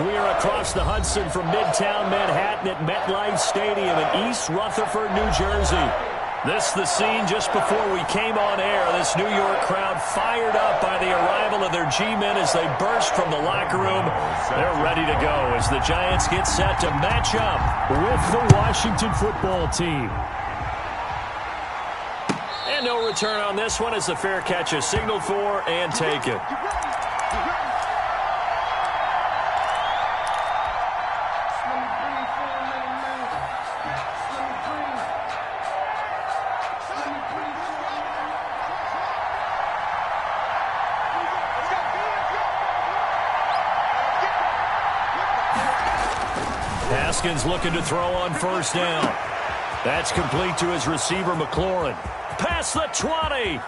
We are across the Hudson from Midtown Manhattan at MetLife Stadium in East Rutherford, New Jersey. This the scene just before we came on air. This New York crowd fired up by the arrival of their G-men as they burst from the locker room. They're ready to go as the Giants get set to match up with the Washington football team. And no return on this one as the fair catch is signaled for and taken. Haskins looking to throw on first down. That's complete to his receiver, McLaurin. Past the 20.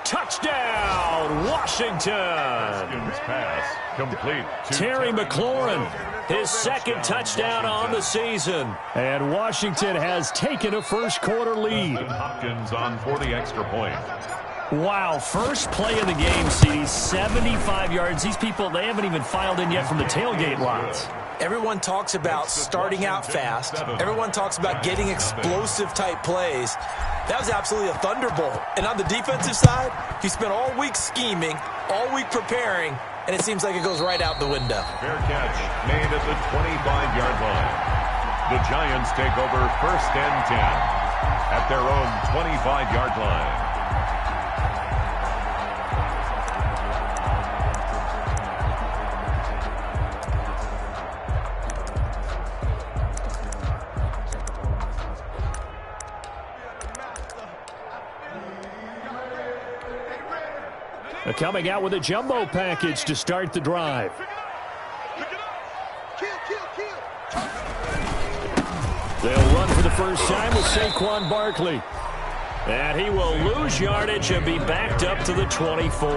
Touchdown, Washington. Haskins pass complete to Terry McLaurin, his second touchdown on the season. And Washington has taken a first-quarter lead. Hopkins on for the extra point. Wow, first play of the game, CD, 75 yards. These people, they haven't even filed in yet from the tailgate lots. Everyone talks about starting out fast. Everyone talks about getting explosive-type plays. That was absolutely a thunderbolt. And on the defensive side, he spent all week scheming, all week preparing, and it seems like it goes right out the window. Fair catch made at the 25-yard line. The Giants take over first and 10 at their own 25-yard line. Coming out with a jumbo package to start the drive. They'll run for the first time with Saquon Barkley. And he will lose yardage and be backed up to the 24.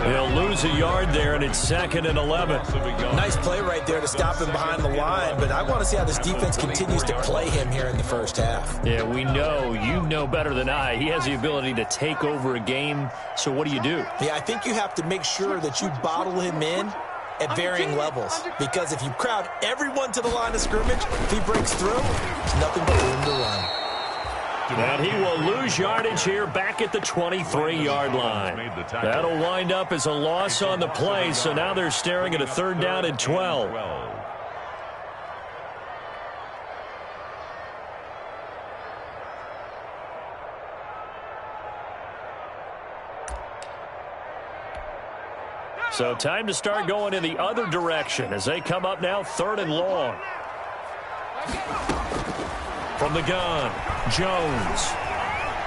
He'll lose a yard there, and it's 2nd and 11. Nice play right there to stop him behind the line, but I want to see how this defense continues to play him here in the first half. Yeah, we know, you know better than I, he has the ability to take over a game, so what do you do? Yeah, I think you have to make sure that you bottle him in at varying levels, because if you crowd everyone to the line of scrimmage, if he breaks through, there's nothing but room to run. And he will lose yardage here back at the 23-yard line. That'll wind up as a loss on the play, so now they're staring at a 3rd down and 12. So time to start going in the other direction as they come up now 3rd and long. From the gun, Jones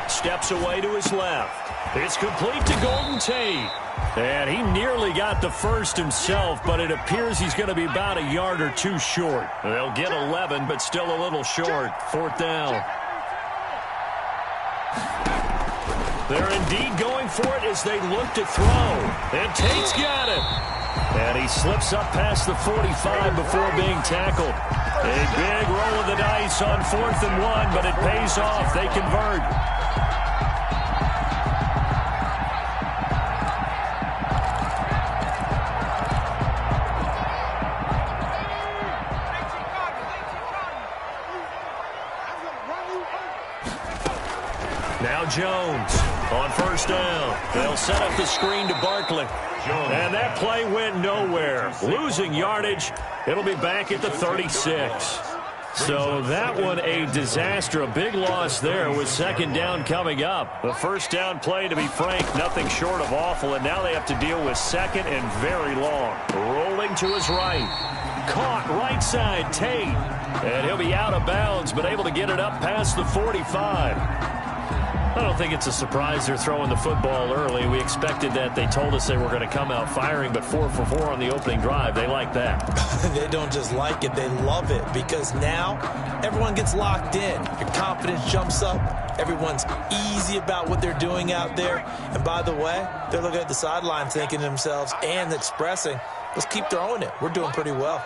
steps away to his left. It's complete to Golden Tate. And he nearly got the first himself, but it appears he's going to be about a yard or two short. They'll get 11, but still a little short. 4th down. They're indeed going for it as they look to throw. And Tate's got it. And he slips up past the 45 before being tackled. A big roll of the dice on 4th and 1, but it pays off. They convert. Now Jones on first down. They'll set up the screen to Barkley. And that play went nowhere. Losing yardage. It'll be back at the 36. So that one a disaster. A big loss there with 2nd down coming up. The first down play, to be frank, nothing short of awful. And now they have to deal with 2nd and very long. Rolling to his right. Caught right side, Tate. And he'll be out of bounds, but able to get it up past the 45. I don't think it's a surprise they're throwing the football early. We expected that. They told us they were going to come out firing, but 4 for 4 on the opening drive. They like that. They don't just like it, they love it, because now everyone gets locked in. Your confidence jumps up. Everyone's easy about what they're doing out there. And by the way, they're looking at the sideline thinking to themselves and expressing, let's keep throwing it. We're doing pretty well.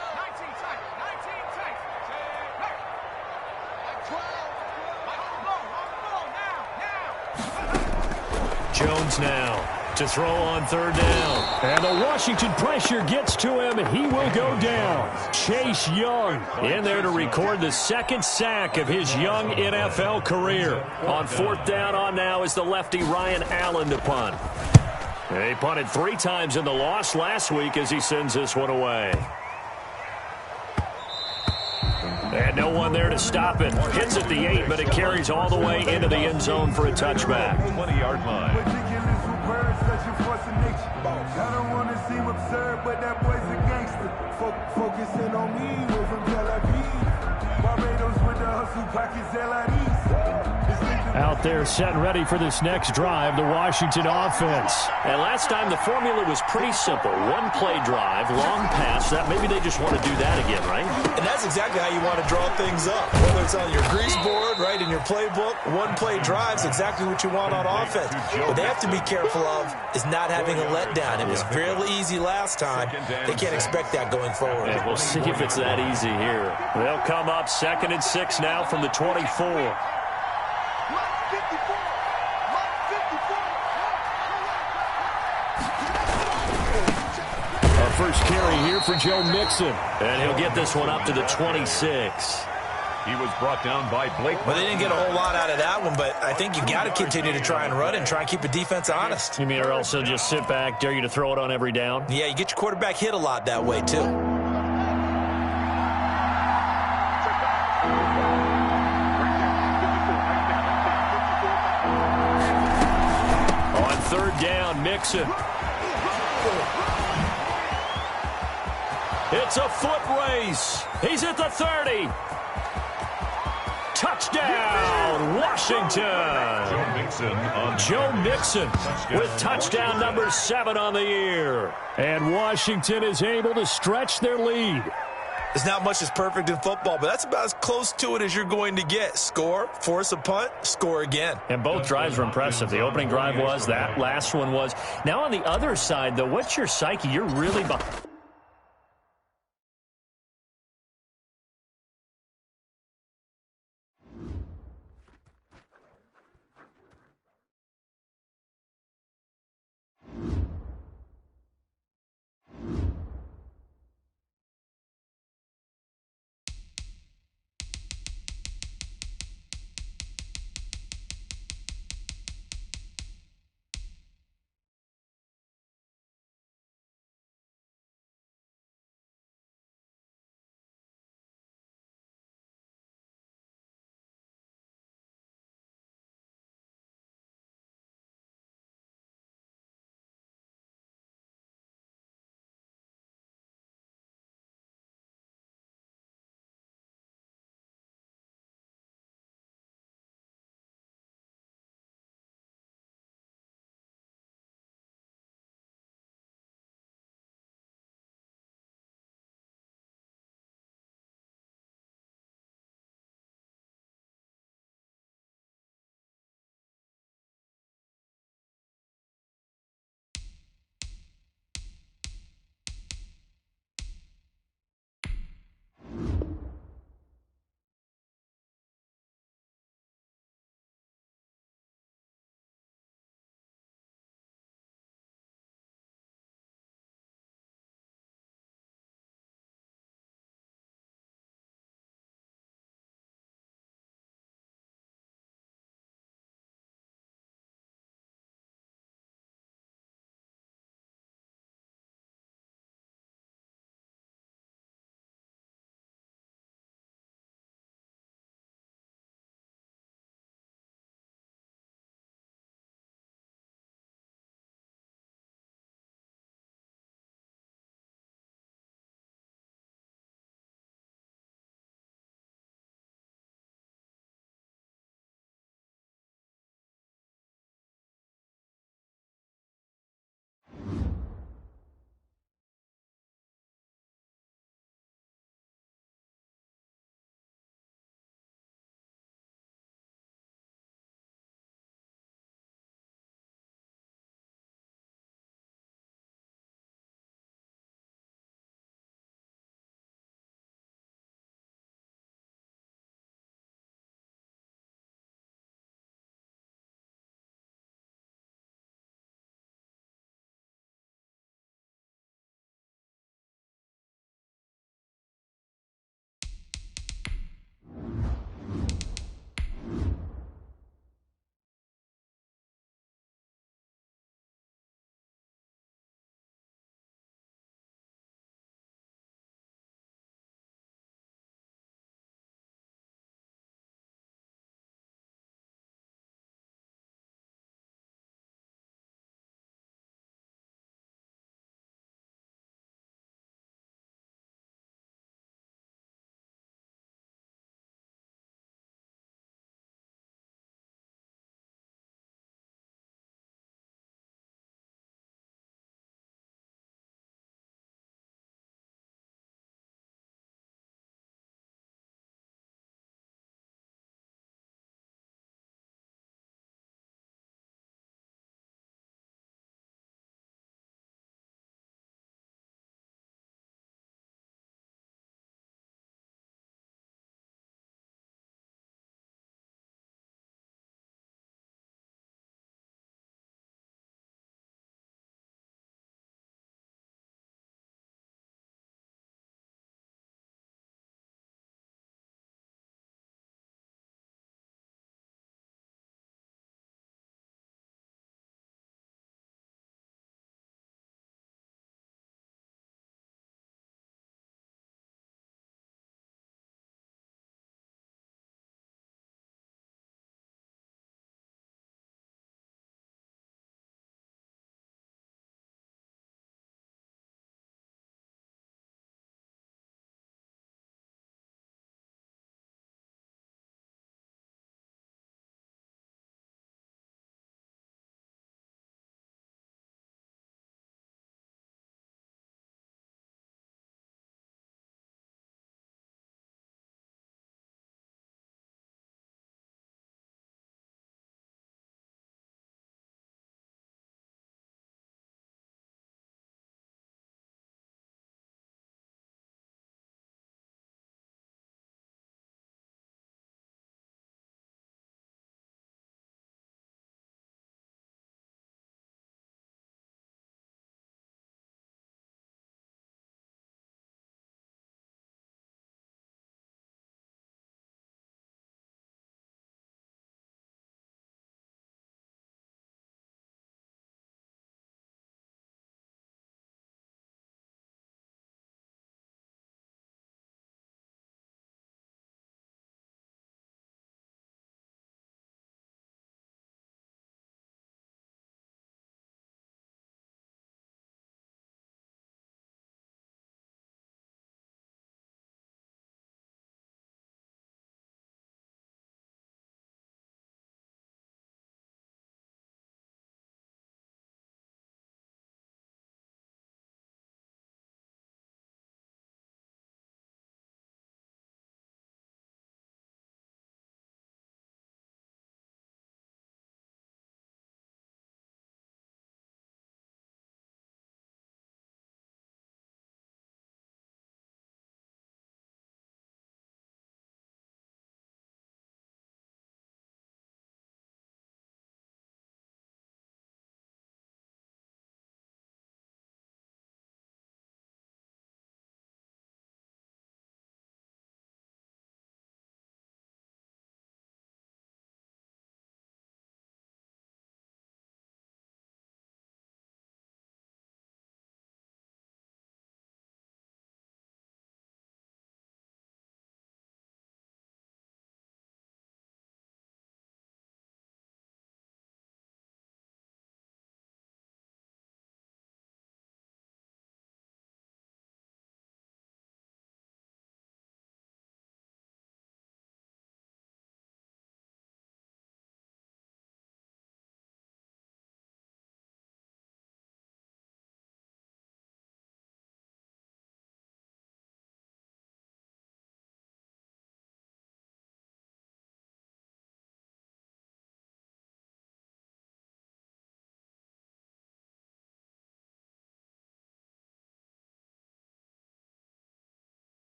Jones now to throw on third down. And the Washington pressure gets to him. He will go down. Chase Young in there to record the second sack of his young NFL career. On fourth down on now is the lefty Ryan Allen to punt. He punted 3 times in the loss last week as he sends this one away. And no one there to stop it. Hits at the 8, but it carries all the way into the end zone for a touchback. 20-yard line. I don't want to seem absurd, but that boy's a gangster. Focusing on me, we're from Tel Aviv. Barbados with the hustle pockets, LIDs. out there setting ready for this next drive, the Washington offense. And last time the formula was pretty simple. One play drive, long pass. That maybe they just want to do that again, right? And that's exactly how you want to draw things up. Whether it's on your grease board, right, in your playbook, one play drive is exactly what you want on offense. What they have to be careful of is not having a letdown. It was fairly easy last time. They can't expect that going forward. And we'll see if it's that easy here. They'll come up 2nd and 6 now from the 24. First carry here for Joe Mixon. And he'll get this one up to the 26. He was brought down by Blake. Well, they didn't get a whole lot out of that one, but I think you got to continue to try and run and try and keep the defense honest. You mean, or else they'll just sit back, dare you to throw it on every down? Yeah, you get your quarterback hit a lot that way, too. On 3rd down, Mixon. It's a foot race. He's at the 30. Touchdown, Washington. Joe Mixon with touchdown number 7 on the year. And Washington is able to stretch their lead. There's not much that's perfect in football, but that's about as close to it as you're going to get. Score, force a punt, score again. And both drives were impressive. The opening drive was, that last one was. Now on the other side, though, what's your psyche? You're really behind.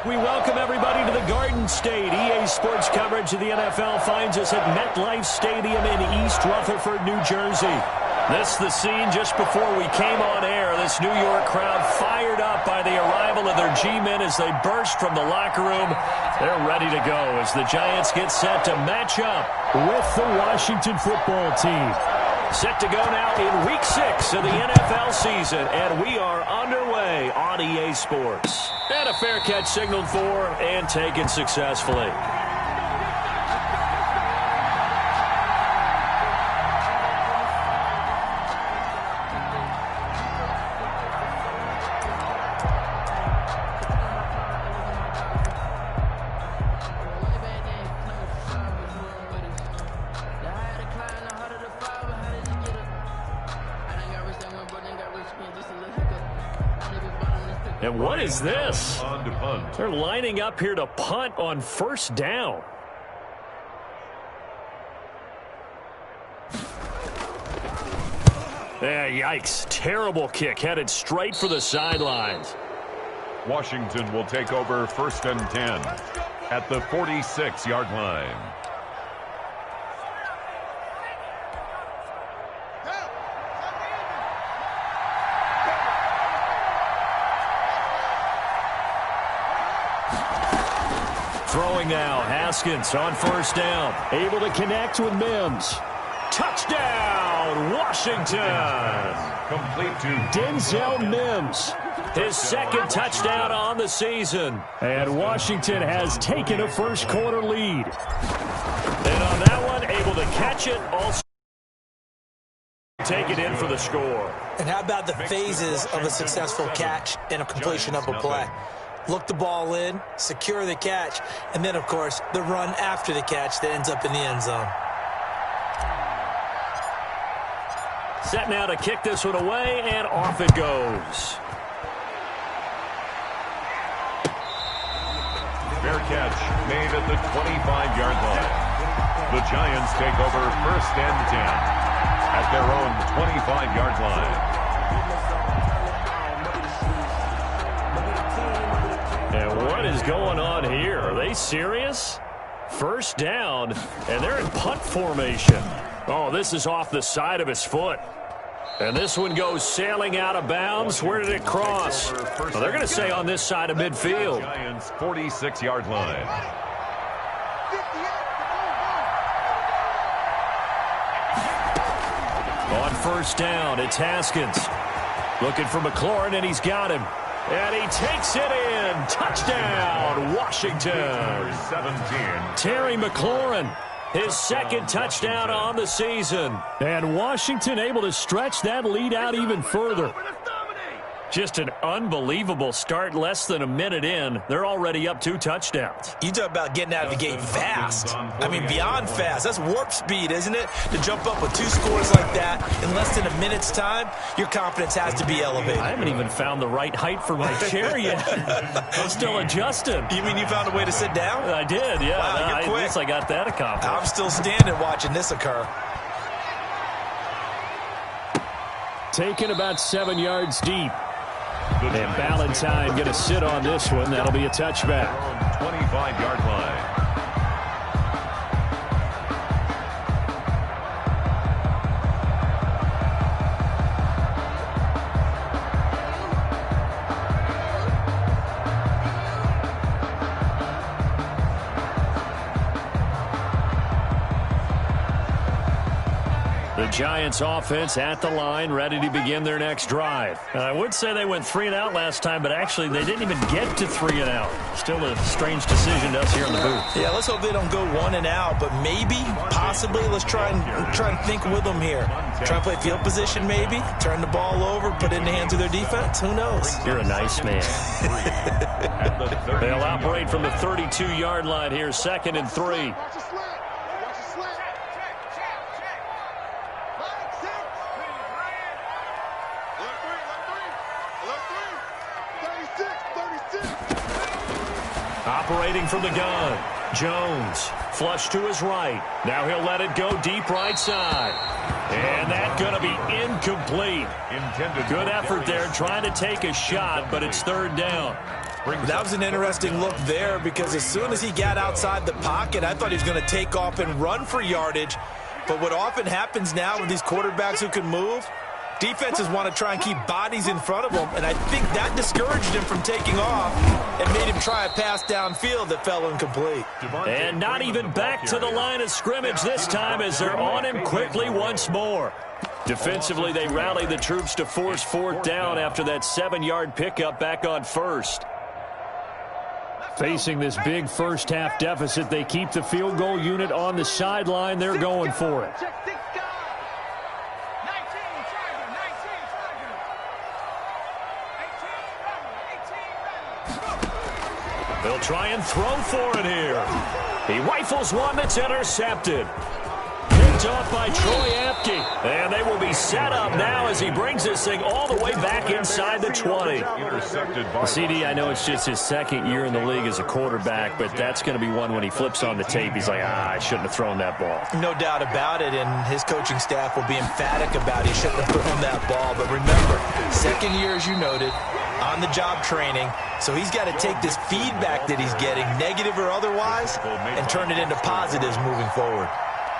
We welcome everybody to the Garden State. EA Sports coverage of the NFL finds us at MetLife Stadium in East Rutherford, New Jersey. This is the scene just before we came on air. This New York crowd fired up by the arrival of their G-men as they burst from the locker room. They're ready to go as the Giants get set to match up with the Washington football team. Set to go now in Week 6 of the NFL season, and we are underway on EA Sports. And a fair catch signaled for and taken successfully. And what is this? They're lining up here to punt on first down. Yeah, yikes. Terrible kick headed straight for the sidelines. Washington will take over 1st and 10 at the 46-yard line. Throwing now, Haskins on first down. Able to connect with Mims. Touchdown, Washington. Complete to Denzel Mims. His second touchdown on the season. And Washington has taken a first quarter lead. And on that one, able to catch it, also take it in for the score. And how about the phases of a successful catch and a completion of a play? Look the ball in, secure the catch, and then, of course, the run after the catch that ends up in the end zone. Set now to kick this one away, and off it goes. Fair catch made at the 25-yard line. The Giants take over 1st and 10 at their own 25-yard line. And what is going on here? Are they serious? First down, and they're in punt formation. Oh, this is off the side of his foot. And this one goes sailing out of bounds. Where did it cross? Well, they're going to say on this side of midfield. Giants 46-yard line. On first down, it's Haskins. Looking for McLaurin, and he's got him. And he takes it in. Touchdown, Washington. 17. Terry McLaurin, his second touchdown on the season. And Washington able to stretch that lead out even further. Just an unbelievable start. Less than a minute in, they're already up 2 touchdowns. You talk about getting out of the gate fast. I mean, beyond fast. That's warp speed, isn't it? To jump up with 2 scores like that in less than a minute's time, your confidence has to be elevated. I haven't even found the right height for my chair yet. I'm still adjusting. You mean you found a way to sit down? I did, yeah. Wow, you're quick. At least I got that accomplished. I'm still standing watching this occur. Taken about 7 yards deep. And Ballantyne going to sit on this one. That'll be a touchback. 25-yard line. The Giants offense at the line, ready to begin their next drive. I would say they went 3 and out last time, but actually they didn't even get to 3 and out. Still a strange decision to us here in the booth. Yeah, let's hope they don't go 1 and out, but maybe, possibly, let's try and think with them here. Try and play field position maybe, turn the ball over, put it in the hands of their defense. Who knows? You're a nice man. They'll operate from the 32-yard line here, 2nd and 3. Operating from the gun, Jones, flush to his right. Now he'll let it go deep right side. And that's going to be incomplete. Good effort there trying to take a shot, but it's 3rd down. That was an interesting look there because as soon as he got outside the pocket, I thought he was going to take off and run for yardage. But what often happens now with these quarterbacks who can move, defenses want to try and keep bodies in front of them, and I think that discouraged him from taking off and made him try a pass downfield that fell incomplete. And not even back to the line of scrimmage this time as they're on him quickly once more. Defensively, they rallied the troops to force fourth down after that 7-yard pickup back on first. Facing this big first-half deficit, they keep the field goal unit on the sideline. They're going for it. They'll try and throw for it here. He rifles one that's intercepted. Picked off by Troy Apke. And they will be set up now as he brings this thing all the way back inside the 20. CD, I know it's just his second year in the league as a quarterback, but that's going to be one when he flips on the tape. He's like, I shouldn't have thrown that ball. No doubt about it, and his coaching staff will be emphatic about he shouldn't have thrown that ball. But remember, second year, as you noted, on-the-job training, so he's got to take this feedback that he's getting, negative or otherwise, and turn it into positives moving forward.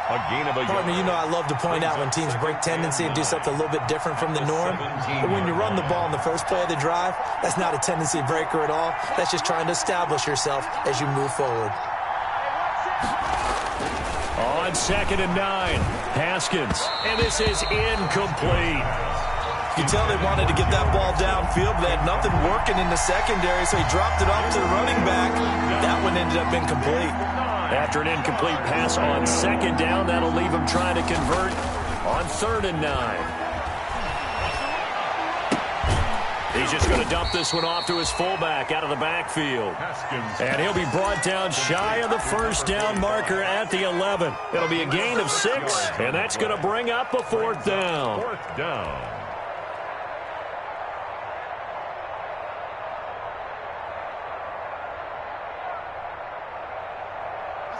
Partner, you know I love to point out when teams break tendency and do something a little bit different from the norm. But when you run the ball in the first play of the drive, that's not a tendency breaker at all. That's just trying to establish yourself as you move forward. On 2nd and 9, Haskins. And this is incomplete. You can tell they wanted to get that ball downfield, but they had nothing working in the secondary, so he dropped it off to the running back. That one ended up incomplete. After an incomplete pass on 2nd down, that'll leave him trying to convert on 3rd and 9. He's just going to dump this one off to his fullback out of the backfield. And he'll be brought down shy of the first down marker at the 11. It'll be a gain of 6, and that's going to bring up a 4th down. 4th down.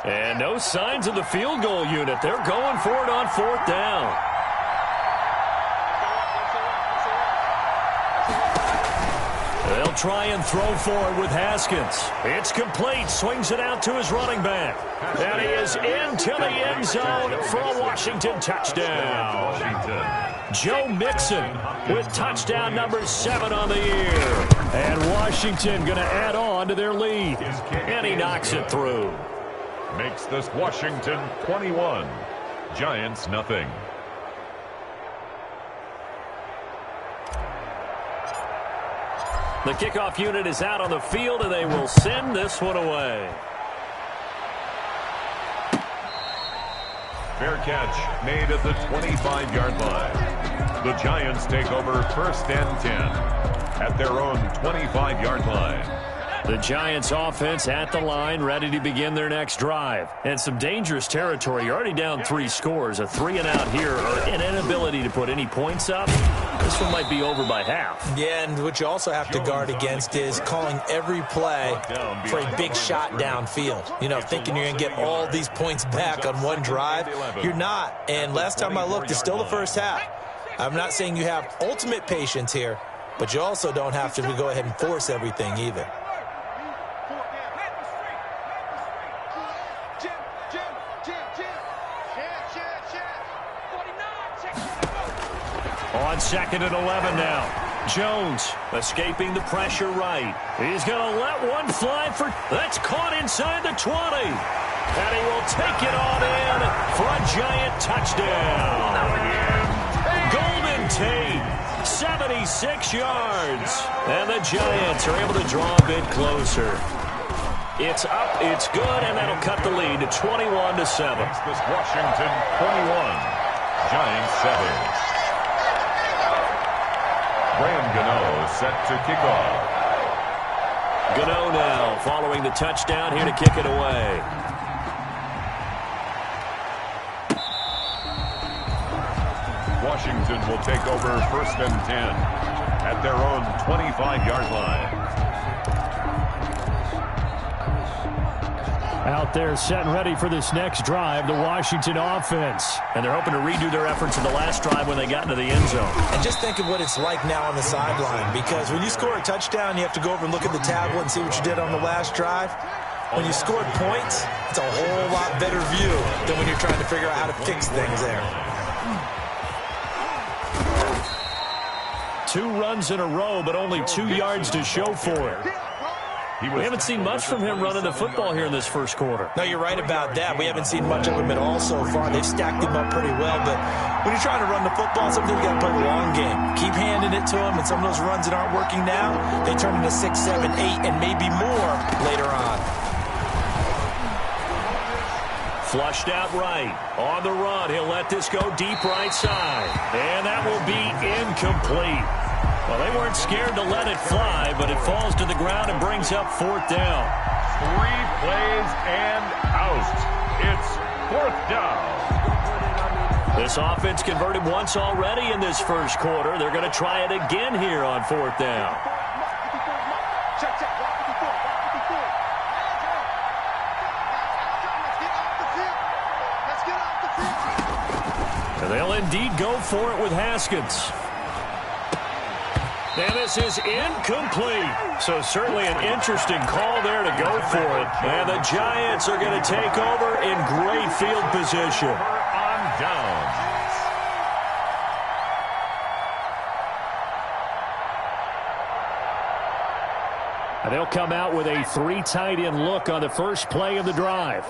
And no signs of the field goal unit. They're going for it on 4th down. They'll try and throw for it with Haskins. It's complete. Swings it out to his running back. And he is into the end zone for a Washington touchdown. Joe Mixon with touchdown number 7 on the year. And Washington going to add on to their lead. And he knocks it through. Makes this Washington 21, Giants nothing. The kickoff unit is out on the field, and they will send this one away. Fair catch made at the 25-yard line. The Giants take over 1st and 10 at their own 25-yard line. The Giants offense at the line, ready to begin their next drive. And some dangerous territory. You're already down 3 scores. A 3-and-out here, or an inability to put any points up. This one might be over by half. Yeah, and what you also have to guard against is calling every play for a big shot downfield. You know, thinking you're going to get all these points back on one drive. You're not. And last time I looked, it's still the first half. I'm not saying you have ultimate patience here, but you also don't have to go ahead and force everything either. On 2nd and 11 now. Jones escaping the pressure right. He's going to let one fly for... That's caught inside the 20. And he will take it on in for a Giant touchdown. Golden Tate, 76 yards. And the Giants are able to draw a bit closer. It's up, it's good, and that'll cut the lead to 21-7. This Washington 21, Giants 7. Graham Gano set to kick off. Gano now following the touchdown here to kick it away. Washington will take over 1st and 10 at their own 25-yard line. Out there set and ready for this next drive, the Washington offense. And they're hoping to redo their efforts in the last drive when they got into the end zone. And just think of what it's like now on the sideline, because when you score a touchdown, you have to go over and look at the tablet and see what you did on the last drive. When you scored points, it's a whole lot better view than when you're trying to figure out how to fix things there. 2 runs in a row, but only 2 yards to show for it. We haven't seen much from him running the football here in this first quarter. No, you're right about that. We haven't seen much of him at all so far. They've stacked him up pretty well, but when you're trying to run the football, sometimes you got to play the long game. Keep handing it to him, and some of those runs that aren't working now, they turn into 6, 7, 8, and maybe more later on. Flushed out right. On the run, he'll let this go deep right side. And that will be incomplete. Well, they weren't scared to let it fly, but it falls to the ground and brings up 4th down. 3 plays and out. It's 4th down. This offense converted once already in this first quarter. They're going to try it again here on 4th down. And they'll indeed go for it with Haskins. And this is incomplete. So certainly an interesting call there to go for it. And the Giants are going to take over in great field position. On downs. And they'll come out with a 3 tight end look on the first play of the drive.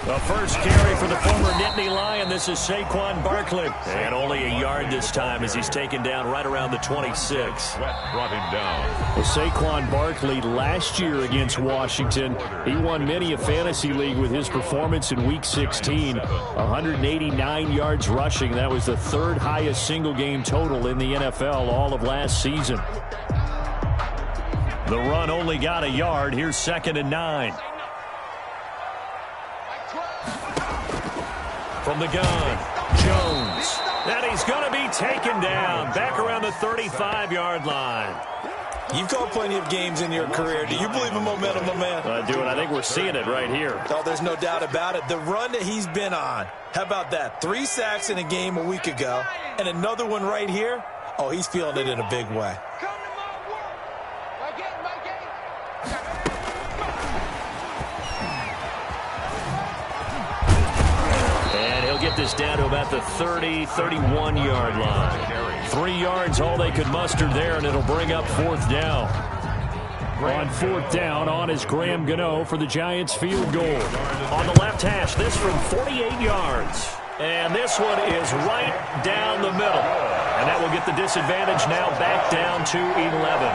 The first carry for the former Nittany Lion. This is Saquon Barkley. And only a yard this time as he's taken down right around the 26. Sweat brought him down. Well, Saquon Barkley last year against Washington, he won many a fantasy league with his performance in Week 16. 189 yards rushing. That was the 3rd highest single-game total in the NFL all of last season. The run only got a yard. Here's 2nd and 9. From the gun, Jones. And he's going to be taken down back around the 35-yard line. You've called plenty of games in your career. Do you believe in momentum, my man? I do, and I think we're seeing it right here. Oh, there's no doubt about it. The run that he's been on. How about that? 3 sacks in a game a week ago, and another one right here. Oh, he's feeling it in a big way. Get this down to about the 30, 31-yard line. 3 yards, all they could muster there, and it'll bring up 4th down. On 4th down, on is Graham Gano for the Giants field goal. On the left hash, this from 48 yards. And this one is right down the middle. And that will get the disadvantage now back down to 11.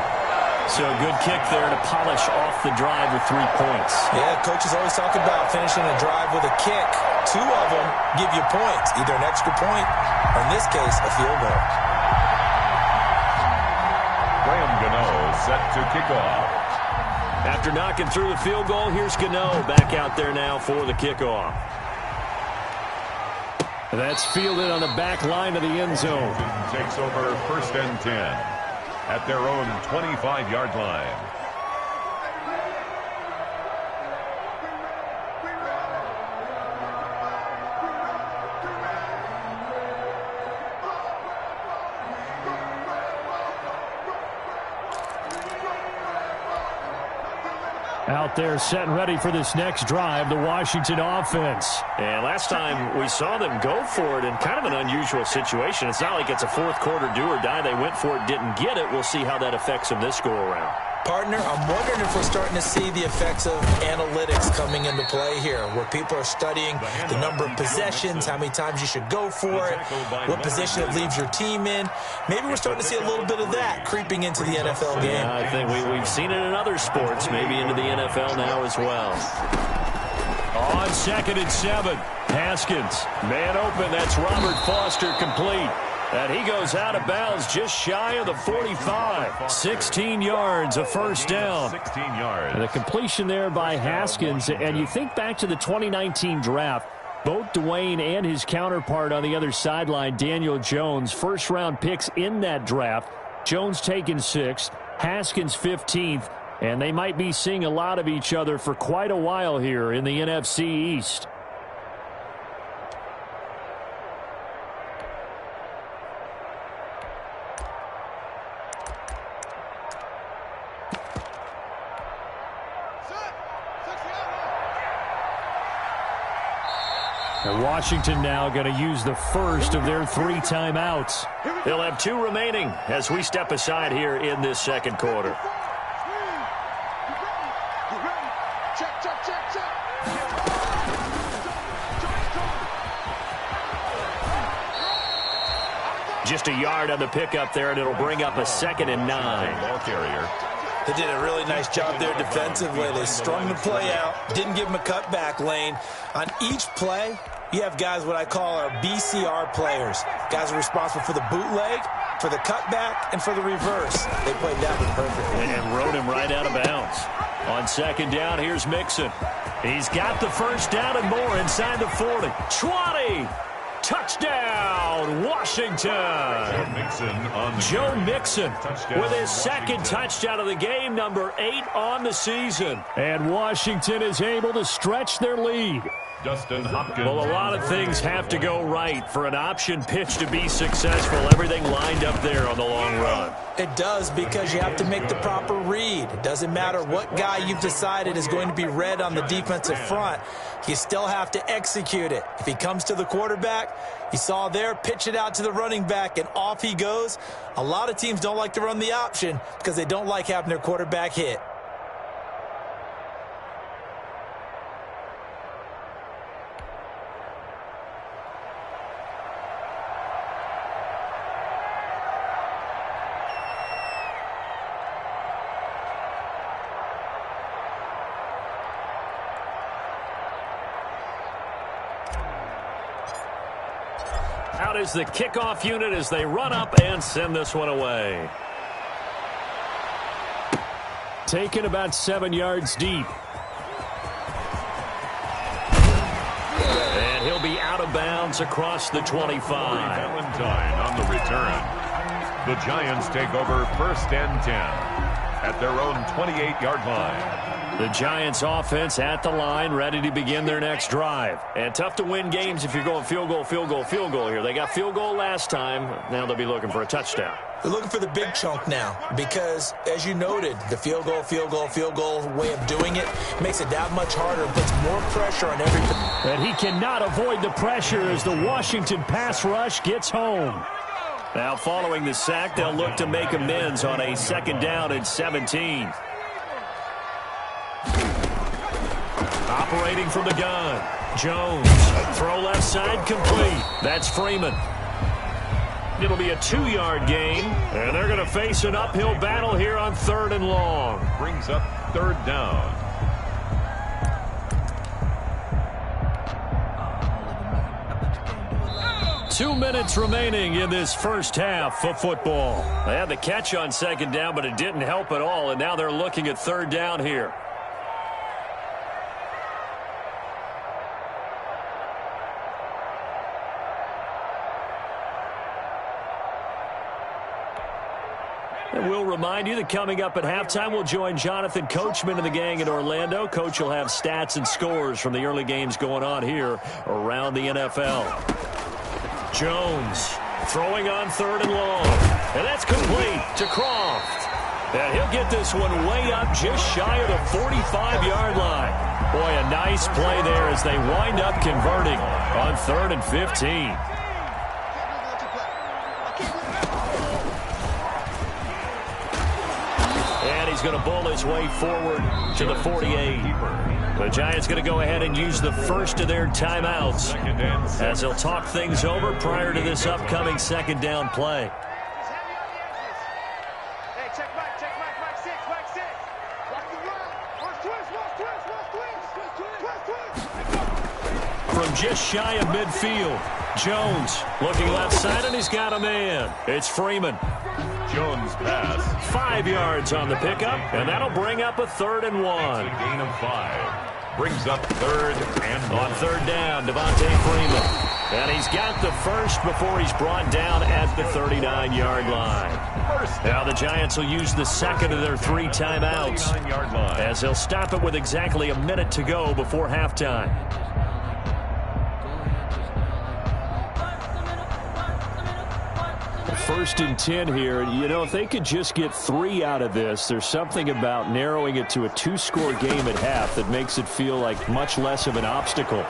So a good kick there to polish off the drive with 3 points. Yeah, coaches always talk about finishing a drive with a kick. 2 of them give you points, either an extra point or, in this case, a field goal. Graham Gano set to kick off. After knocking through the field goal, here's Gano back out there now for the kickoff. That's fielded on the back line of the end zone. Takes over 1st and 10 at their own 25-yard line. Out there set and ready for this next drive, the Washington offense. And last time we saw them go for it in kind of an unusual situation. It's not like it's a 4th quarter do or die. They went for it, didn't get it. We'll see how that affects them this go-around. Partner, I'm wondering if we're starting to see the effects of analytics coming into play here, where people are studying the number of possessions, how many times you should go for it, what position it leaves your team in. Maybe we're starting to see a little bit of that creeping into the NFL game. Yeah, I think we've seen it in other sports, maybe into the NFL now as well. On 2nd and 7, Haskins. Man open, that's Robert Foster complete. And he goes out of bounds just shy of the 45. 16 yards, a first down. 16 yards. And a completion there by Haskins. And you think back to the 2019 draft, both Dwayne and his counterpart on the other sideline, Daniel Jones, first-round picks in that draft. Jones taken 6th, Haskins 15th, and they might be seeing a lot of each other for quite a while here in the NFC East. And Washington now going to use the first of their 3 timeouts. They'll have 2 remaining as we step aside here in this second quarter. Just a yard on the pickup there, and it'll bring up a 2nd and 9. Ball carrier. They did a really nice job there defensively. They strung the play out, didn't give him a cutback lane. On each play, you have guys what I call our BCR players. Guys are responsible for the bootleg, for the cutback, and for the reverse. They played that one perfectly. And rode him right out of bounds. On 2nd down, here's Mixon. He's got the first down and more inside the 40. 20! Touchdown, Washington. Joe Mixon with his 2nd touchdown of the game, number 8 on the season. And Washington is able to stretch their lead. Justin Hopkins. Well, a lot of things have to go right for an option pitch to be successful. Everything lined up there on the long run. It does, because you have to make the proper read. It doesn't matter what guy you've decided is going to be read on the defensive front. You still have to execute it. If he comes to the quarterback, you saw there, pitch it out to the running back, and off he goes. A lot of teams don't like to run the option because they don't like having their quarterback hit. Out is the kickoff unit as they run up and send this one away. Taken about 7 yards deep. And he'll be out of bounds across the 25. Valentine on the return. The Giants take over 1st and 10 at their own 28-yard line. The Giants offense at the line, ready to begin their next drive. And tough to win games if you're going field goal, field goal, field goal here. They got field goal last time. Now they'll be looking for a touchdown. They're looking for the big chunk now because, as you noted, the field goal way of doing it makes it that much harder and puts more pressure on everybody. And he cannot avoid the pressure as the Washington pass rush gets home. Now following the sack, they'll look to make amends on a 2nd down and 17. Operating from the gun, Jones. Throw left side complete. That's Freeman. It'll be a 2-yard gain, and they're going to face an uphill battle here on 3rd and long. Brings up 3rd down. Two minutes remaining in this first half of football. They had the catch on 2nd down, but it didn't help at all, and now they're looking at 3rd down here. And we'll remind you that coming up at halftime, we'll join Jonathan Coachman and the gang in Orlando. Coach will have stats and scores from the early games going on here around the NFL. Jones throwing on 3rd and long. And that's complete to Croft. And he'll get this one way up just shy of the 45-yard line. Boy, a nice play there as they wind up converting on 3rd and 15. He's going to bowl his way forward to the 48. The Giants going to go ahead and use the first of their timeouts as they'll talk things over prior to this upcoming 2nd down play. From just shy of midfield, Jones looking left side, and he's got a man. It's Freeman. Jones pass. 5 yards on the pickup, and that'll bring up a 3rd and 1. A gain of 5. Brings up 3rd and 1. On 3rd down, Devontae Freeman. And he's got the first before he's brought down at the 39-yard line. Now the Giants will use the second of their 3 timeouts as they'll stop it with exactly a minute to go before halftime. First and 10 here. You know, if they could just get 3 out of this, there's something about narrowing it to a 2-score game at half that makes it feel like much less of an obstacle.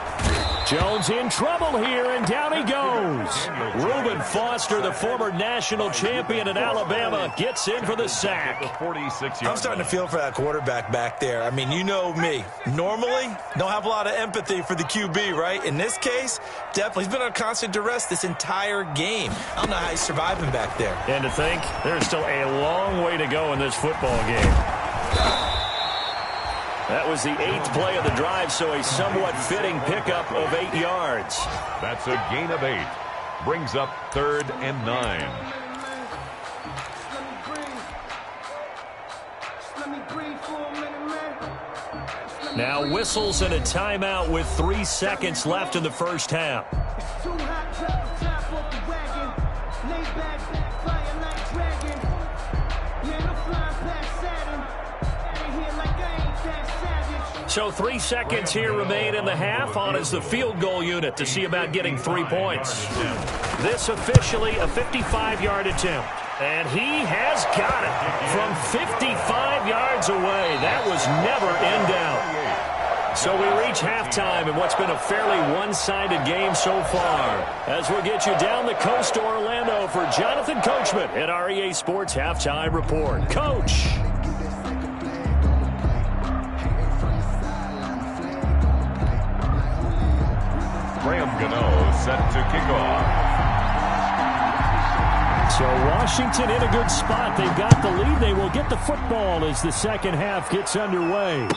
Jones in trouble here, and down he goes. Reuben Foster, the former national champion at Alabama, gets in for the sack. I'm starting to feel for that quarterback back there. I mean, you know me. Normally, don't have a lot of empathy for the QB, right? In this case, definitely. He's been on constant duress this entire game. I don't know how he's surviving back there. And to think, there's still a long way to go in this football game. That was the 8th play of the drive, so a somewhat fitting pickup of 8 yards. That's a gain of 8. Brings up 3rd and 9. Now whistles and a timeout with 3 seconds left in the first half. So 3 seconds here remain in the half. On is the field goal unit to see about getting 3 points. This officially a 55-yard attempt. And he has got it from 55 yards away. That was never in doubt. So we reach halftime in what's been a fairly one-sided game so far. As we'll get you down the coast to Orlando for Jonathan Coachman at our EA Sports Halftime Report. Coach. Graham Gano set to kick off. So Washington in a good spot. They've got the lead. They will get the football as the second half gets underway.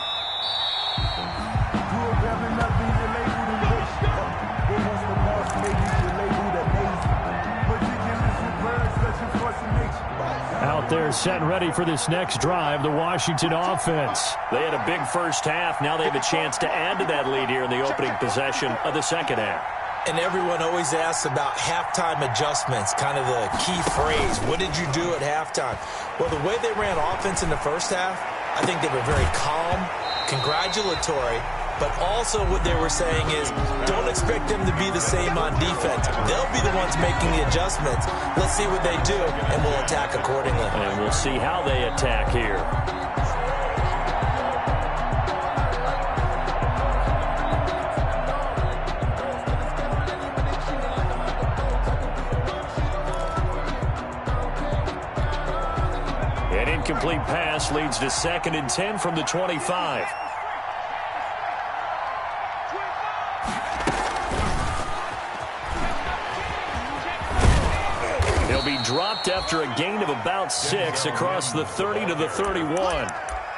Out there set and ready for this next drive, the Washington offense. They had a big first half. Now they have a chance to add to that lead here in the opening possession of the second half. And everyone always asks about halftime adjustments, kind of the key phrase. What did you do at halftime? Well, the way they ran offense in the first half, I think they were very calm, congratulatory, but also what they were saying is don't expect them to be the same on defense. They'll be the ones making the adjustments. Let's see what they do, and we'll attack accordingly. And we'll see how they attack here. An incomplete pass leads to 2nd and 10 from the 25. He'll be dropped after a gain of about 6 across the 30 to the 31.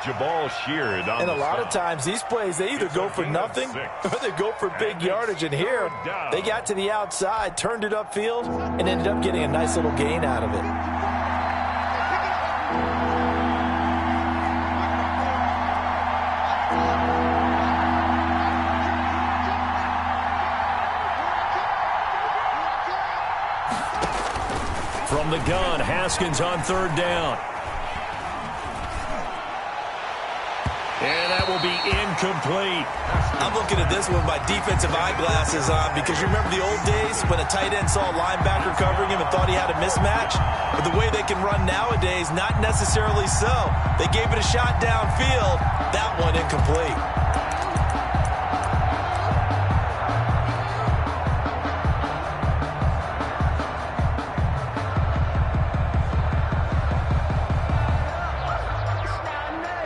Jabal sheared on and a lot of times these plays, they either go for nothing or they go for big yardage. And here, they got to the outside, turned it upfield, and ended up getting a nice little gain out of it. From the gun, Haskins on 3rd down. And that will be incomplete. I'm looking at this with my defensive eyeglasses on because you remember the old days when a tight end saw a linebacker covering him and thought he had a mismatch? But the way they can run nowadays, not necessarily so. They gave it a shot downfield. That one incomplete.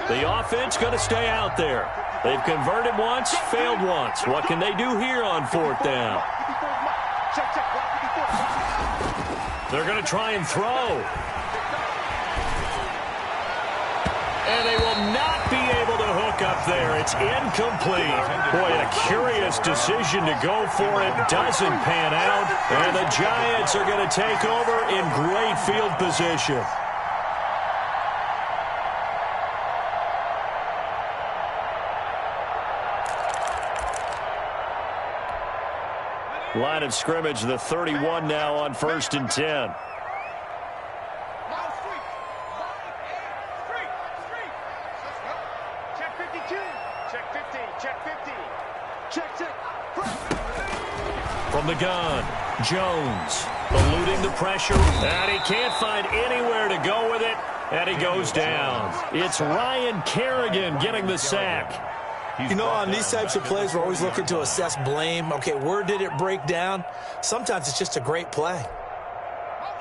The offense going to stay out there. They've converted once, failed once. What can they do here on 4th down? They're going to try and throw. And they will not be able to hook up there. It's incomplete. Boy, a curious decision to go for it. Doesn't pan out. And the Giants are going to take over in great field position. Line of scrimmage, the 31 now on 1st and 10. From the gun, Jones eluding the pressure, and he can't find anywhere to go with it, and he goes down. It's Ryan Kerrigan getting the sack. You know, on these types of plays, we're always looking to assess blame. Okay, where did it break down? Sometimes it's just a great play.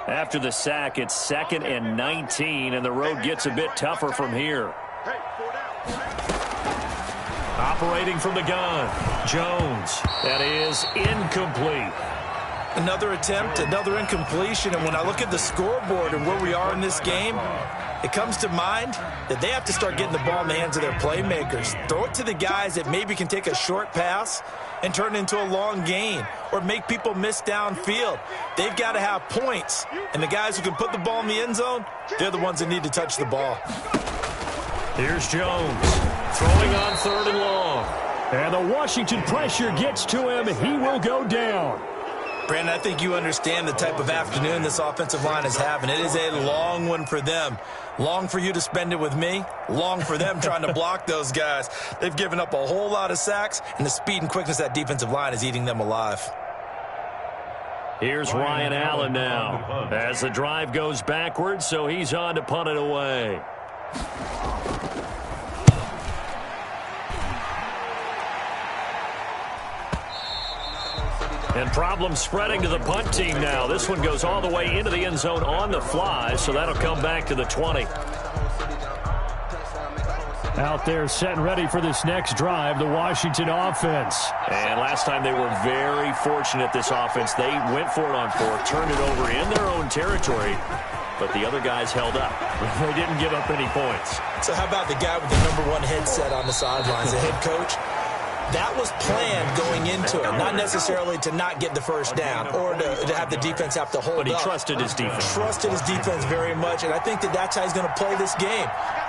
After the sack, it's 2nd and 19, and the road gets a bit tougher from here. Operating from the gun, Jones. That is incomplete. Another attempt, another incompletion, and when I look at the scoreboard and where we are in this game, it comes to mind that they have to start getting the ball in the hands of their playmakers. Throw it to the guys that maybe can take a short pass and turn it into a long gain or make people miss downfield. They've got to have points, and the guys who can put the ball in the end zone, they're the ones that need to touch the ball. Here's Jones throwing on 3rd and long. And the Washington pressure gets to him. He will go down. Brandon, I think you understand the type of afternoon this offensive line is having. It is a long one for them. Long for you to spend it with me. Long for them trying to block those guys. They've given up a whole lot of sacks, and the speed and quickness of that defensive line is eating them alive. Here's Ryan Allen now as the drive goes backwards, so he's on to punt it away. And problems spreading to the punt team now. This one goes all the way into the end zone on the fly, so that'll come back to the 20. Out there set and ready for this next drive, the Washington offense. And last time they were very fortunate, this offense. They went for it on 4th, turned it over in their own territory, but the other guys held up. They didn't give up any points. So how about the guy with the #1 headset on the sidelines, the head coach? That was planned going into it, not necessarily to not get the first down or to have the defense have to hold up. But he trusted his defense. Trusted his defense very much, and I think that's how he's going to play this game.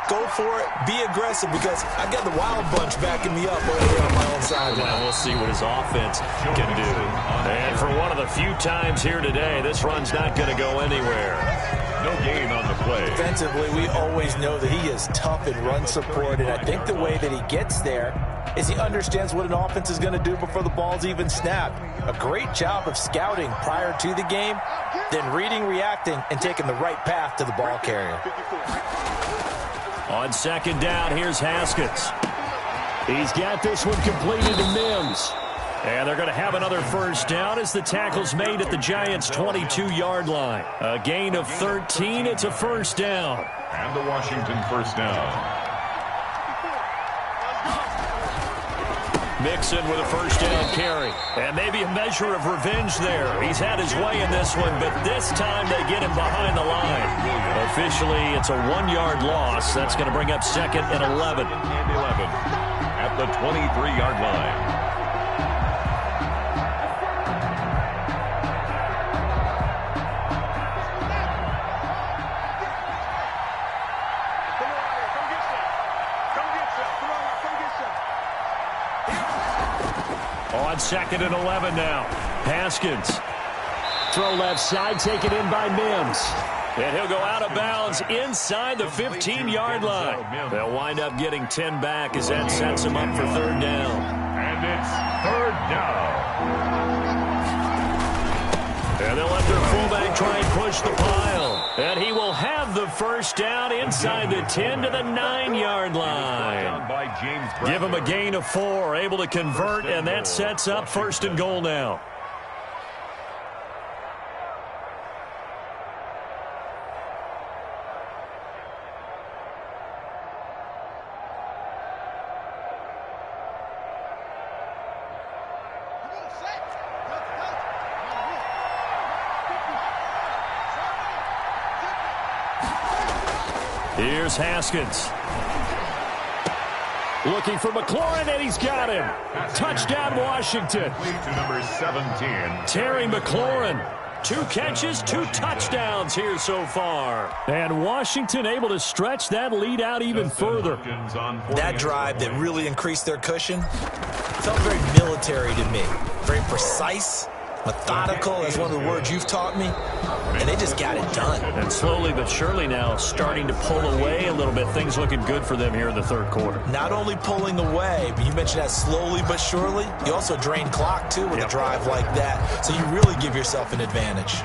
Go for it, be aggressive, because I got the wild bunch backing me up over here on my own sideline. Well, we'll see what his offense can do. And for one of the few times here today, this run's not going to go anywhere. No gain on the play. Defensively, we always know that he is tough in run support, and I think the way that he gets there is he understands what an offense is going to do before the ball's even snapped. A great job of scouting prior to the game, then reading, reacting, and taking the right path to the ball carrier. On 2nd down, here's Haskins. He's got this one completed to Mims. And they're going to have another first down as the tackle's made at the Giants' 22-yard line. A gain of 13. It's a first down. And the Washington first down. Mixon with a first down carry. And maybe a measure of revenge there. He's had his way in this one, but this time they get him behind the line. Officially, it's a 1-yard loss. That's going to bring up 2nd and 11. At the 23-yard line. On 2nd and 11 now. Haskins. Throw left side, taken in by Mims. And he'll go out of bounds inside the 15-yard line. They'll wind up getting 10 back as that sets them up for 3rd down. And it's 3rd down. And they'll let their fullback try and push the pile. And he will have the first down inside the 10 to the 9-yard line. Give him a gain of 4, able to convert, and that sets up 1st and goal now. Here's Haskins. Looking for McLaurin, and he's got him. Touchdown, Washington. To number 17. Terry McLaurin. 2 catches, 2 touchdowns here so far. And Washington able to stretch that lead out even further. That drive that really increased their cushion felt very military to me. Very precise. Methodical, that's one of the words you've taught me. And they just got it done. And slowly but surely now starting to pull away a little bit. Things looking good for them here in the third quarter. Not only pulling away, but you mentioned that slowly but surely. You also drain clock, too, with a drive like that. So you really give yourself an advantage.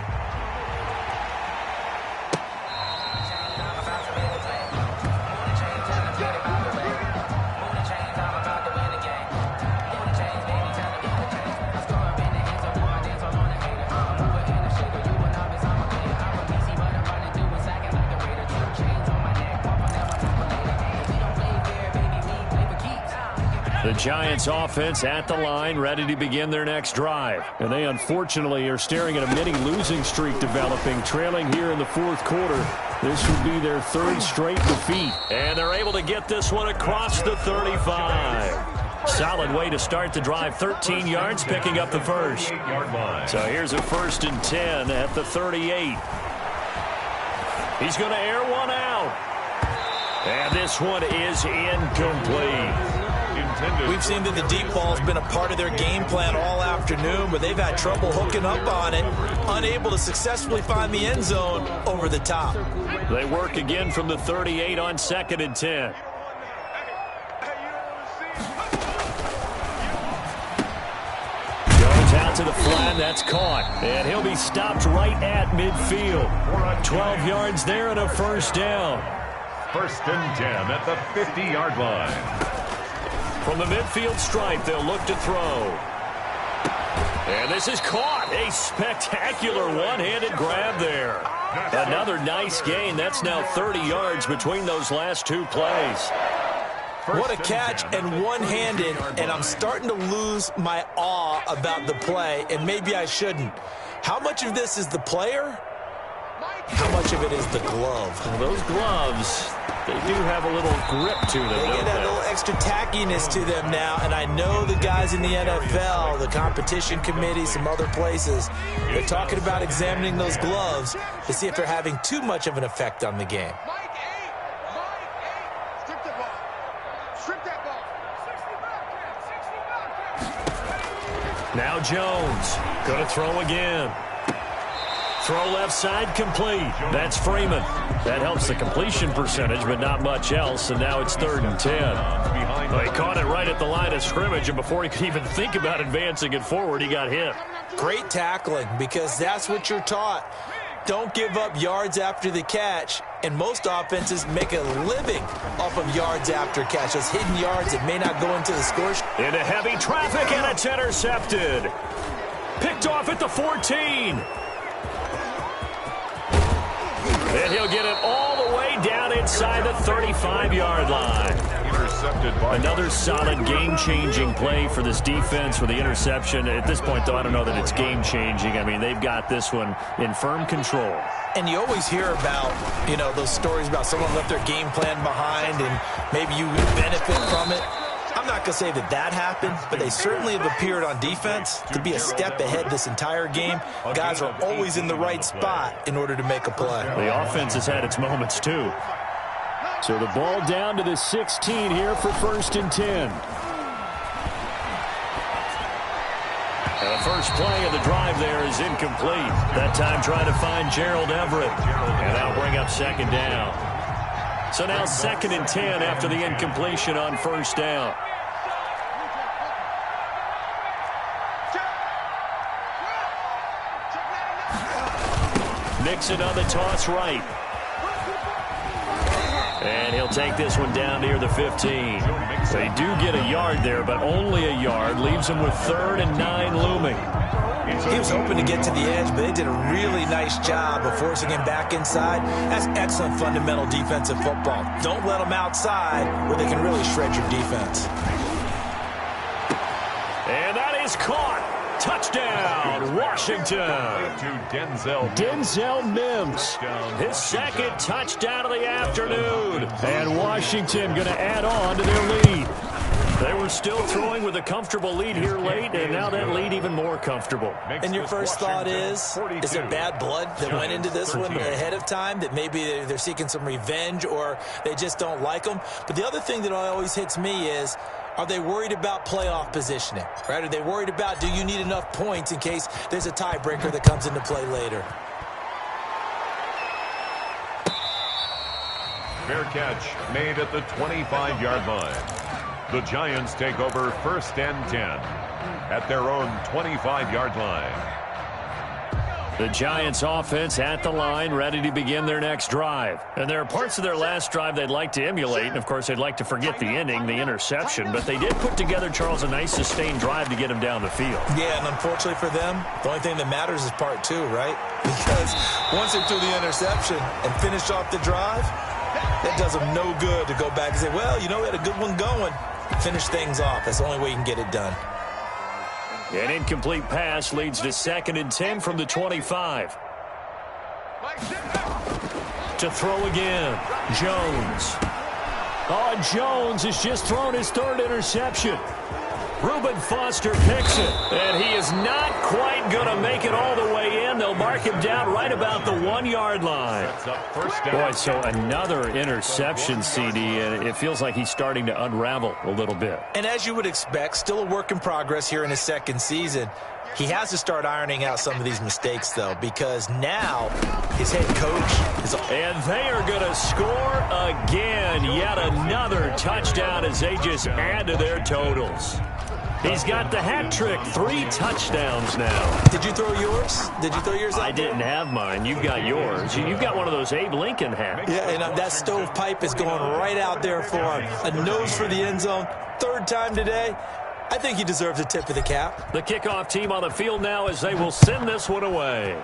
The Giants offense at the line, ready to begin their next drive. And they unfortunately are staring at a mini losing streak developing, trailing here in the fourth quarter. This would be their third straight defeat. And they're able to get this one across the 35. Solid way to start the drive, 13 yards, picking up the first. So here's a 1st and 10 at the 38. He's going to air one out. And this one is incomplete. We've seen that the deep ball's been a part of their game plan all afternoon, but they've had trouble hooking up on it, unable to successfully find the end zone over the top. They work again from the 38 on 2nd and 10. Jones out to the flat, that's caught. And he'll be stopped right at midfield. 12 yards there and a 1st down. 1st and 10 at the 50-yard line. From the midfield stripe, they'll look to throw. And this is caught. A spectacular one-handed grab there. Another nice gain. That's now 30 yards between those last two plays. What a catch and one-handed, and I'm starting to lose my awe about the play, and maybe I shouldn't. How much of this is the player? How much of it is the glove? Well, those gloves, they do have a little grip to them, They get that little extra tackiness to them now, and I know the guys in the NFL, the competition committee, some other places, they're talking about examining those gloves to see if they're having too much of an effect on the game. Now Jones, going to throw again. Throw left side, complete. That's Freeman. That helps the completion percentage, but not much else, and now it's 3rd and 10. Well, he caught it right at the line of scrimmage, and before he could even think about advancing it forward, he got hit. Great tackling, because that's what you're taught. Don't give up yards after the catch, and most offenses make a living off of yards after catch, those hidden yards that may not go into the score. Into heavy traffic, and it's intercepted. Picked off at the 14. And he'll get it all the way down inside the 35-yard line. Intercepted by another solid game-changing play for this defense with the interception. At this point, though, I don't know that it's game-changing. I mean, they've got this one in firm control. And you always hear about, you know, those stories about someone left their game plan behind and maybe you benefit from it. I'm not going to say that that happened, but they certainly have appeared on defense to be a step ahead this entire game. Guys are always in the right spot in order to make a play. The offense has had its moments, too. So the ball down to the 16 here for 1st and 10. The first play of the drive there is incomplete. That time trying to find Gerald Everett. And that'll bring up 2nd down. So now 2nd and 10 after the incompletion on 1st down. Nixon on the toss right. And he'll take this one down near the 15. They do get a yard there, but only a yard. Leaves them with 3rd and 9 looming. He was hoping to get to the edge, but they did a really nice job of forcing him back inside. That's excellent fundamental defensive football. Don't let them outside where they can really shred your defense. And that is caught. Touchdown, Washington. Denzel Mims. His 2nd touchdown of the afternoon. And Washington going to add on to their lead. They were still throwing with a comfortable lead here late, and now that lead even more comfortable. And your first thought is there bad blood that went into this one ahead of time, that maybe they're seeking some revenge or they just don't like them? But the other thing that always hits me is, Are they worried about playoff positioning, right? Are they worried about, do you need enough points in case there's a tiebreaker that comes into play later? Fair catch made at the 25-yard line. The Giants take over 1st and 10 at their own 25-yard line. The Giants offense at the line, ready to begin their next drive. And there are parts of their last drive they'd like to emulate. And, of course, they'd like to forget the ending, the interception. But they did put together, Charles, a nice sustained drive to get him down the field. Yeah, and unfortunately for them, the only thing that matters is part 2, right? Because once they threw the interception and finished off the drive, that does them no good to go back and say, well, you know, we had a good one going. Finish things off. That's the only way you can get it done. An incomplete pass leads to 2nd and 10 from the 25. To throw again, Jones. Oh, Jones has just thrown his 3rd interception. Reuben Foster picks it, and he is not quite going to make it all the way in. They'll mark him down right about the 1-yard line. Boy, so another interception, CD, and it feels like he's starting to unravel a little bit. And as you would expect, still a work in progress here in his 2nd season. He has to start ironing out some of these mistakes, though, because now his head coach is... And they are going to score again. Yet another touchdown as they just add to their totals. He's got the hat trick, 3 touchdowns now. Did you throw yours? Did you throw yours out? I didn't have mine. You've got yours. You've got one of those Abe Lincoln hats. Yeah, and that stovepipe is going right out there for a nose for the end zone. 3rd time today. I think he deserves a tip of the cap. The kickoff team on the field now as they will send this one away.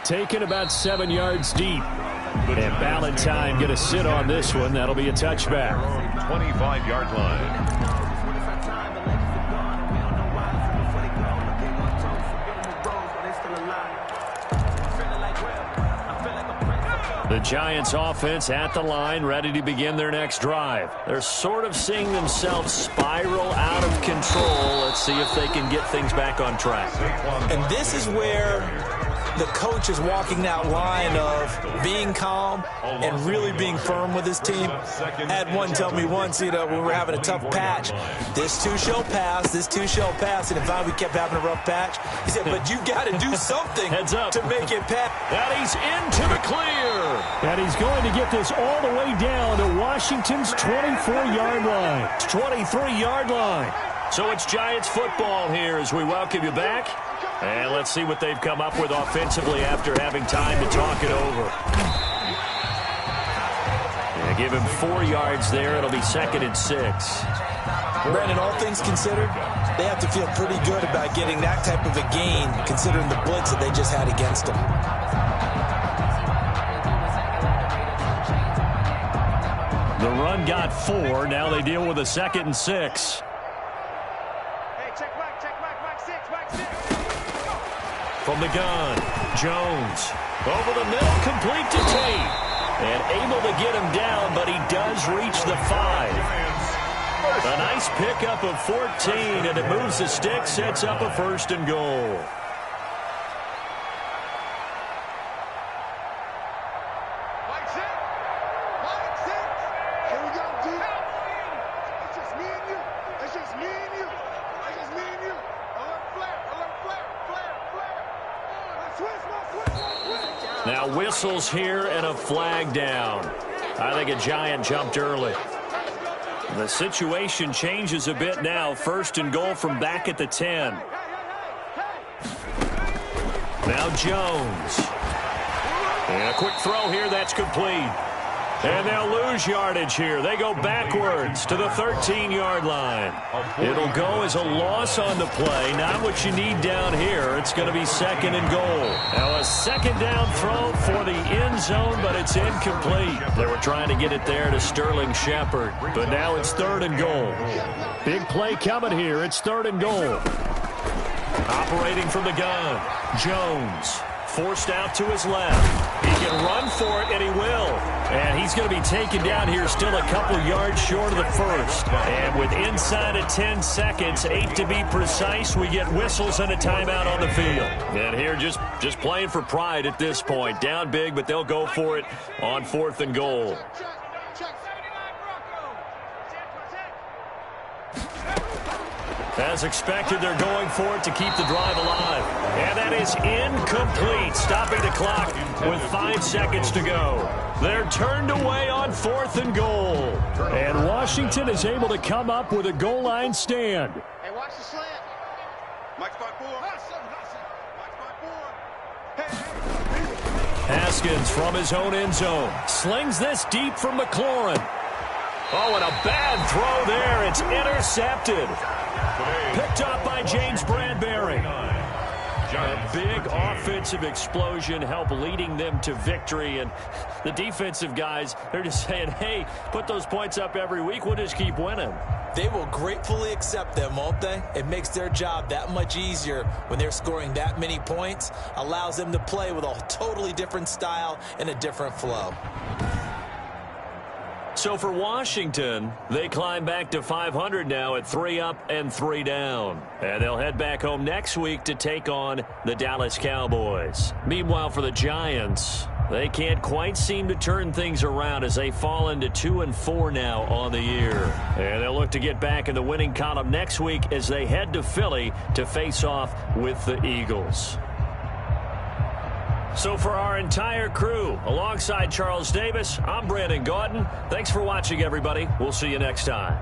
Taken about 7 yards deep. And Ballantyne going to sit on this one. That'll be a touchback. 25-yard line. The Giants offense at the line, ready to begin their next drive. They're sort of seeing themselves spiral out of control. Let's see if they can get things back on track. And this is where the coach is walking that line of being calm and really being firm with his team. I had one tell me once, you know, when we were having a tough patch, this too shall pass, this too shall pass. And if we kept having a rough patch, he said, but you got to do something Heads up. to make it pass. And he's into the clear. And he's going to get this all the way down to Washington's 24-yard line. 23-yard line. So it's Giants football here as we welcome you back. And let's see what they've come up with offensively after having time to talk it over. Yeah, give him 4 yards there. It'll be 2nd and 6. Brandon, all things considered, they have to feel pretty good about getting that type of a gain considering the blitz that they just had against them. The run got 4. Now they deal with a 2nd and 6. From the gun, Jones. Over the middle, complete to Tate. And able to get him down, but he does reach the 5. A nice pickup of 14, and it moves the stick, sets up a 1st and goal. Now whistles here and a flag down. I think a Giant jumped early. The situation changes a bit now. 1st and goal from back at the 10. Now Jones. And a quick throw here, that's complete. And they'll lose yardage here. They go backwards to the 13-yard line. It'll go as a loss on the play. Not what you need down here. It's going to be 2nd and goal. Now a 2nd down throw for the end zone, but it's incomplete. They were trying to get it there to Sterling Shepard, but now it's 3rd and goal. Big play coming here. It's 3rd and goal. Operating from the gun, Jones. Forced out to his left. He can run for it, and he will. And he's going to be taken down here still a couple yards short of the 1st. And with inside of 10 seconds, 8 to be precise, we get whistles and a timeout on the field. And here just playing for pride at this point. Down big, but they'll go for it on 4th and goal. As expected, they're going for it to keep the drive alive. And that is incomplete, stopping the clock with 5 seconds to go. They're turned away on 4th and goal. And Washington is able to come up with a goal line stand. Hey, watch the slant. Mike spot 4. Mike spot 4. Haskins from his own end zone slings this deep from McLaurin. Oh, and a bad throw there. It's intercepted. Picked up by James Bradbury. A big offensive explosion helped leading them to victory. And the defensive guys, they're just saying, hey, put those points up every week. We'll just keep winning. They will gratefully accept them, won't they? It makes their job that much easier when they're scoring that many points. Allows them to play with a totally different style and a different flow. So for Washington, they climb back to 500 now at 3 up and 3 down. And they'll head back home next week to take on the Dallas Cowboys. Meanwhile, for the Giants, they can't quite seem to turn things around as they fall into 2-4 now on the year. And they'll look to get back in the winning column next week as they head to Philly to face off with the Eagles. So for our entire crew, alongside Charles Davis, I'm Brandon Gaudin. Thanks for watching, everybody. We'll see you next time.